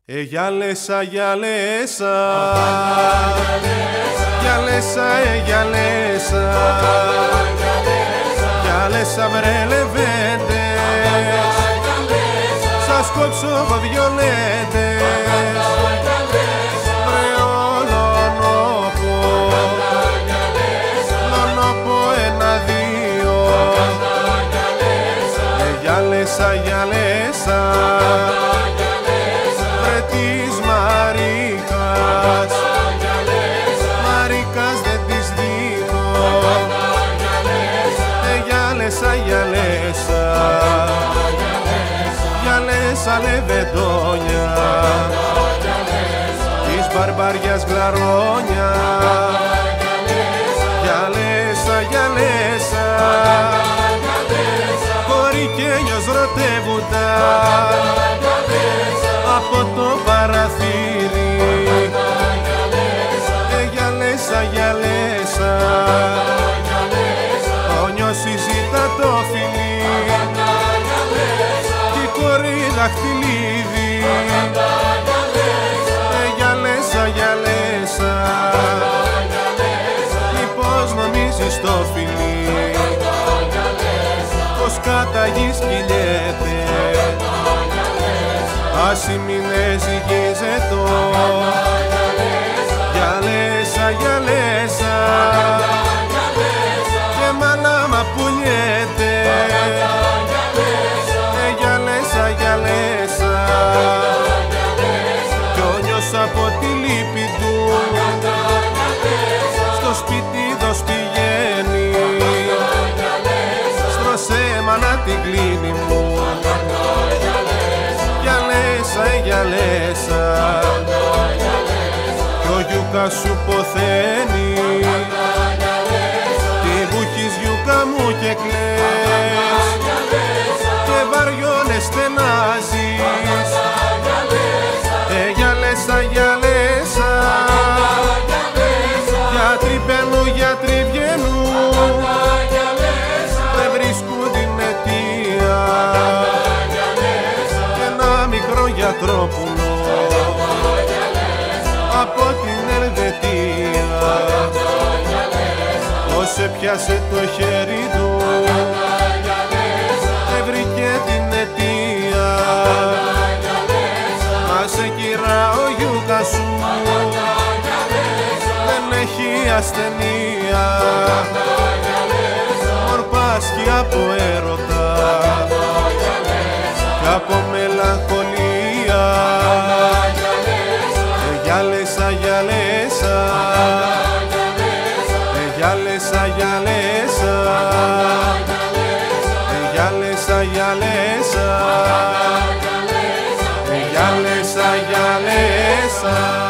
Γιαλέσα, γιαλέσα, γιαλέσα, γιαλέσα, γιαλέσα βρε λεβέντες, σας κόψω εγώ δυο λέντες, βρε ολονόπο ένα-δύο, γιαλέσα, γιαλέσα, της Μαρίκας, Μαρίκας δεν της δίνω, γιαλέσα, γιαλέσα, γιαλέσα λεβεντόνια, της μπαρμπαριάς γλαρόνια, γιαλέσα, γιαλέσα, κορικέλιος ρωτεύουντα από το παραθύρι, γιαλέσα, γιαλέσα, ο νιώσει ζητά το φιλί, κι η κορή δαχτυλίδι, γιαλέσα, γιαλέσα, μήπως νομίζεις το φιλί, πως κατά γης κυλιέται, άσε μην ζυγίζετο, γιαλέσα, γιαλέσα, και μάνα μα πουλιέται, γιαλέσα, γιαλέσα, κι ο νιός από τη λύπη του στο σπίτι δος πηγαίνει, στρώσε μάνα την κλίνη μου, γιαλέσα, κι ο γιούκας σου ποθαίνει, τι που έχεις γιούκα μου και κλαις, και βαριώνες στενάζεις, γιαλέσα, γιαλέσα, γιατροί μπαίνουν, γιατροί βγαίνουν, δεν βρίσκουν την αιτία, γιατρόπουλο από την Ελβετία, ως έπιασε το χέρι του έβρικε την αιτία, μα σε κυρά ο γιούκας σου δεν έχει ασθενεία, ορπάσκει από έρωτα κι από μελαγχολία, γιαλέσα, γιαλέσα, γιαλέσα, γιαλέσα, γιαλέσα, γιαλέσα, γιαλέσα, γιαλέσα.